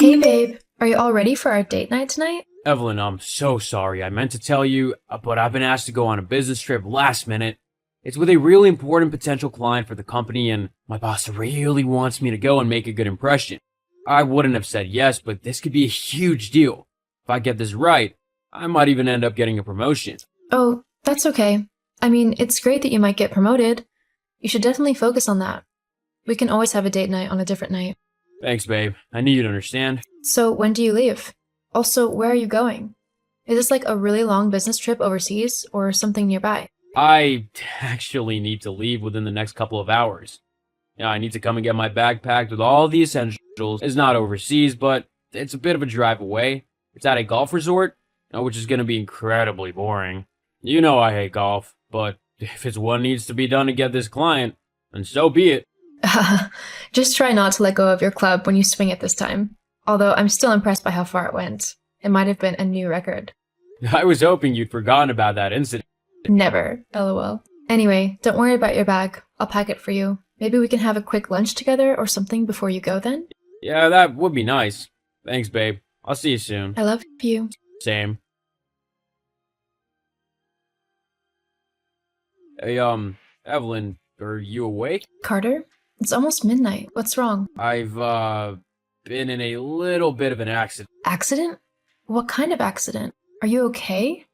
Hey babe, are you all ready for our date night tonight? Evelyn, I'm so sorry. I meant to tell you, but I've been asked to go on a business trip last minute. It's with a really important potential client for the company, and my boss really wants me to go and make a good impression. I wouldn't have said yes, but this could be a huge deal. If I get this right, I might even end up getting a promotion. Oh, that's okay. I mean, it's great that you might get promoted. You should definitely focus on that. We can always have a date night on a different night. Thanks, babe. I need you to understand. So when do you leave? Also, where are you going? Is this like a really long business trip overseas or something nearby? I actually need to leave within the next couple of hours. Yeah, I need to come and get my bag packed with all the essentials. It's not overseas, but it's a bit of a drive away. It's at a golf resort, which is going to be incredibly boring. You know I hate golf, but if it's what needs to be done to get this client, then so be it. Just try not to let go of your club when you swing it this time. Although I'm still impressed by how far it went. It might have been a new record. I was hoping you'd forgotten about that incident. Never, lol. Anyway, don't worry about your bag. I'll pack it for you. Maybe we can have a quick lunch together or something before you go then? Yeah, that would be nice. Thanks, babe. I'll see you soon. I love you. Same. Hey, Evelyn, are you awake? Carter? It's almost midnight. What's wrong? I've, been in a little bit of an accident. Accident? What kind of accident? Are you okay?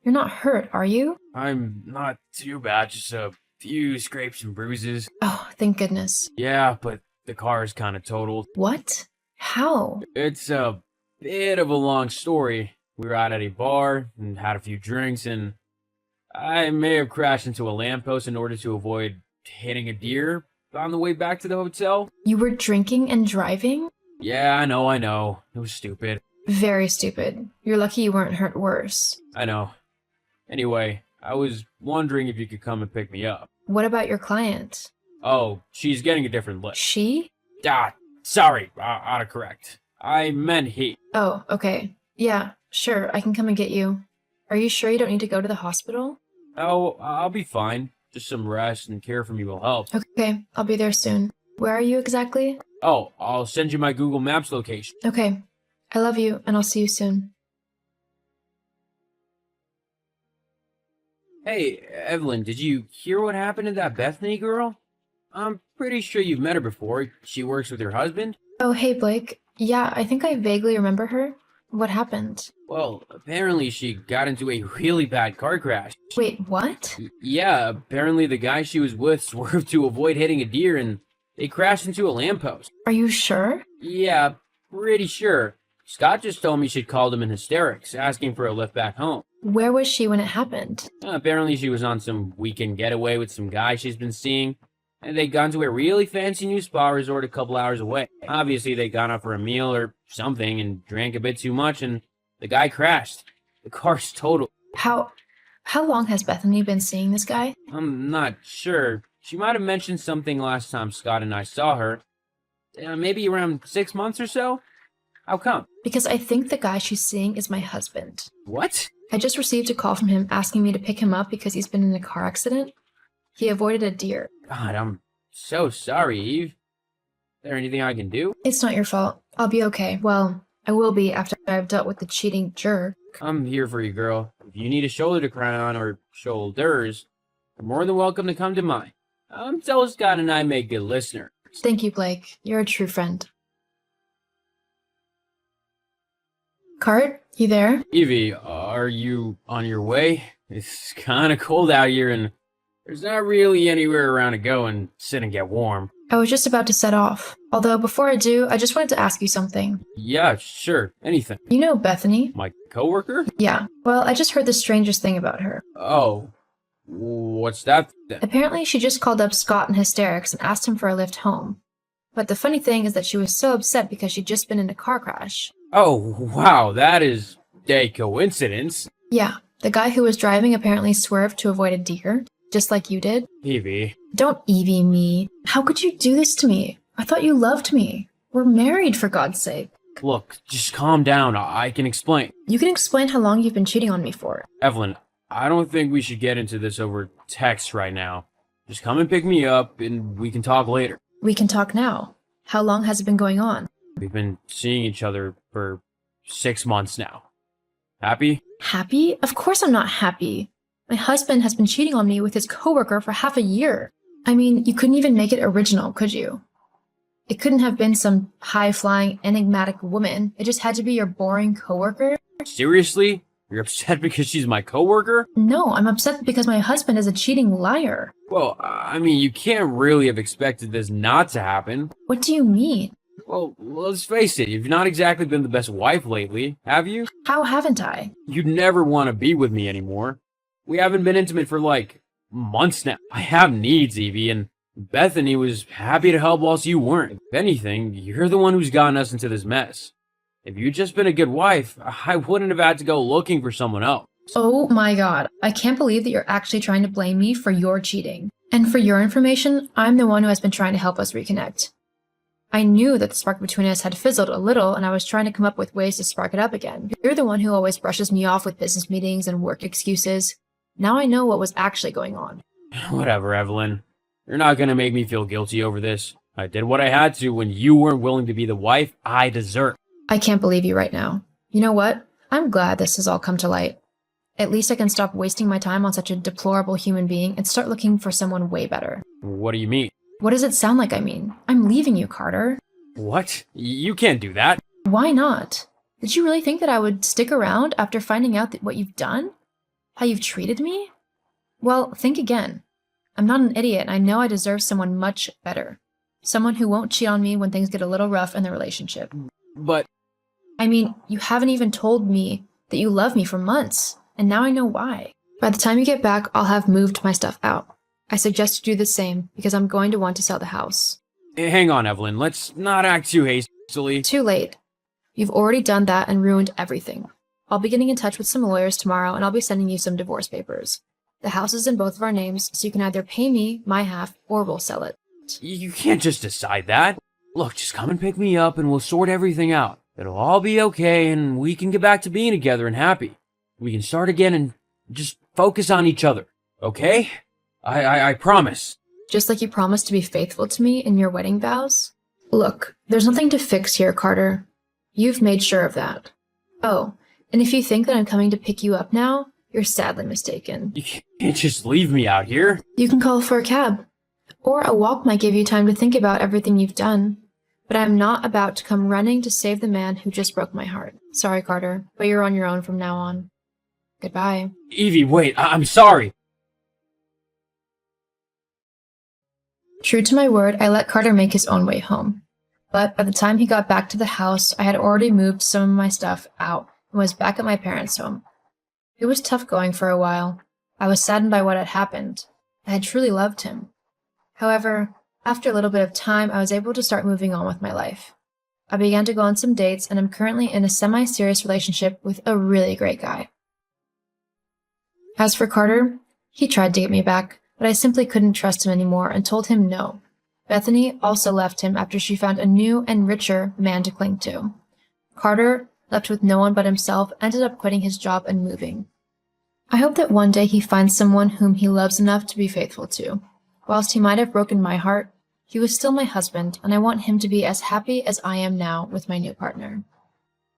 You're not hurt, are you? I'm not too bad, just a few scrapes and bruises. Oh, thank goodness. Yeah, but the car is kind of totaled. What? How? It's a bit of a long story. We were out at a bar and had a few drinks, and I may have crashed into a lamppost in order to avoid hitting a deer on the way back to the hotel. You were drinking and driving? Yeah, I know. It was stupid. Very stupid. You're lucky you weren't hurt worse. I know. Anyway, I was wondering if you could come and pick me up. What about your client? Oh, she's getting a different lift. She? Sorry, autocorrect. I meant he. Oh, okay. Yeah, sure, I can come and get you. Are you sure you don't need to go to the hospital? Oh, I'll be fine. Just some rest and care from you will help. Okay, I'll be there soon. Where are you exactly? Oh, I'll send you my Google Maps location. Okay. I love you, and I'll see you soon. Hey, Evelyn, did you hear what happened to that Bethany girl? I'm pretty sure you've met her before. She works with her husband. Oh, hey, Blake. Yeah, I think I vaguely remember her. What happened? Well, apparently she got into a really bad car crash. Wait, what? Yeah, apparently the guy she was with swerved to avoid hitting a deer and they crashed into a lamppost. Are you sure? Yeah, pretty sure. Scott just told me she'd called him in hysterics, asking for a lift back home. Where was she when it happened? Apparently she was on some weekend getaway with some guy she's been seeing, and they'd gone to a really fancy new spa resort a couple hours away. Obviously they'd gone out for a meal or something and drank a bit too much, and the guy crashed. The car's totaled. How long has Bethany been seeing this guy? I'm not sure. She might have mentioned something last time Scott and I saw her. Maybe around 6 months or so? How come? Because I think the guy she's seeing is my husband. What? I just received a call from him asking me to pick him up because he's been in a car accident. He avoided a deer. God, I'm so sorry, Eve. Is there anything I can do? It's not your fault. I'll be okay. Well, I will be after I've dealt with the cheating jerk. I'm here for you, girl. If you need a shoulder to cry on or shoulders, you're more than welcome to come to mine. Tell Scott and I make good listeners. Thank you, Blake. You're a true friend. Cart, you there? Evie, are you on your way? It's kind of cold out here and there's not really anywhere around to go and sit and get warm. I was just about to set off. Although before I do, I just wanted to ask you something. Yeah, sure. Anything. You know Bethany? My coworker? Yeah. Well, I just heard the strangest thing about her. Oh. What's that then? Apparently, she just called up Scott in hysterics and asked him for a lift home. But the funny thing is that she was so upset because she'd just been in a car crash. Oh, wow, that is a coincidence. Yeah, the guy who was driving apparently swerved to avoid a deer, just like you did. Evie. Don't Evie me. How could you do this to me? I thought you loved me. We're married, for God's sake. Look, just calm down. I can explain. You can explain how long you've been cheating on me for. Evelyn, I don't think we should get into this over text right now. Just come and pick me up and we can talk later. We can talk now. How long has it been going on? We've been seeing each other for 6 months now. Happy? Happy? Of course I'm not happy. My husband has been cheating on me with his coworker for half a year. I mean, you couldn't even make it original, could you? It couldn't have been some high-flying, enigmatic woman. It just had to be your boring coworker. Seriously? You're upset because she's my coworker? No, I'm upset because my husband is a cheating liar. Well, I mean, you can't really have expected this not to happen. What do you mean? Well, let's face it, you've not exactly been the best wife lately, have you? How haven't I? You'd never want to be with me anymore. We haven't been intimate for like months now. I have needs, Evie, and Bethany was happy to help whilst you weren't. If anything, you're the one who's gotten us into this mess. If you'd just been a good wife, I wouldn't have had to go looking for someone else. Oh my god, I can't believe that you're actually trying to blame me for your cheating. And for your information, I'm the one who has been trying to help us reconnect. I knew that the spark between us had fizzled a little, and I was trying to come up with ways to spark it up again. You're the one who always brushes me off with business meetings and work excuses. Now I know what was actually going on. Whatever, Evelyn. You're not gonna make me feel guilty over this. I did what I had to when you weren't willing to be the wife I deserve. I can't believe you right now. You know what? I'm glad this has all come to light. At least I can stop wasting my time on such a deplorable human being and start looking for someone way better. What do you mean? What does it sound like I mean? I'm leaving you, Carter. What? You can't do that. Why not? Did you really think that I would stick around after finding out what you've done? How you've treated me? Well, think again. I'm not an idiot, and I know I deserve someone much better. Someone who won't cheat on me when things get a little rough in the relationship. But I mean, you haven't even told me that you love me for months, and now I know why. By the time you get back, I'll have moved my stuff out. I suggest you do the same, because I'm going to want to sell the house. hang on, Evelyn. Let's not act too hastily. Too late. You've already done that and ruined everything. I'll be getting in touch with some lawyers tomorrow, and I'll be sending you some divorce papers. The house is in both of our names, so you can either pay me my half, or we'll sell it. You can't just decide that. Look, just come and pick me up and we'll sort everything out. It'll all be okay and we can get back to being together and happy. We can start again and just focus on each other, okay? I promise. Just like you promised to be faithful to me in your wedding vows? Look, there's nothing to fix here, Carter. You've made sure of that. Oh, and if you think that I'm coming to pick you up now, you're sadly mistaken. You can't just leave me out here. You can call for a cab. Or a walk might give you time to think about everything you've done. But I'm not about to come running to save the man who just broke my heart. Sorry, Carter, but you're on your own from now on. Goodbye. Evie, wait, I'm sorry. True to my word, I let Carter make his own way home. But by the time he got back to the house, I had already moved some of my stuff out and was back at my parents' home. It was tough going for a while. I was saddened by what had happened. I had truly loved him. However, after a little bit of time, I was able to start moving on with my life. I began to go on some dates, and I'm currently in a semi-serious relationship with a really great guy. As for Carter, he tried to get me back, but I simply couldn't trust him anymore and told him no. Bethany also left him after she found a new and richer man to cling to. Carter, left with no one but himself, ended up quitting his job and moving. I hope that one day he finds someone whom he loves enough to be faithful to. Whilst he might have broken my heart, he was still my husband, and I want him to be as happy as I am now with my new partner.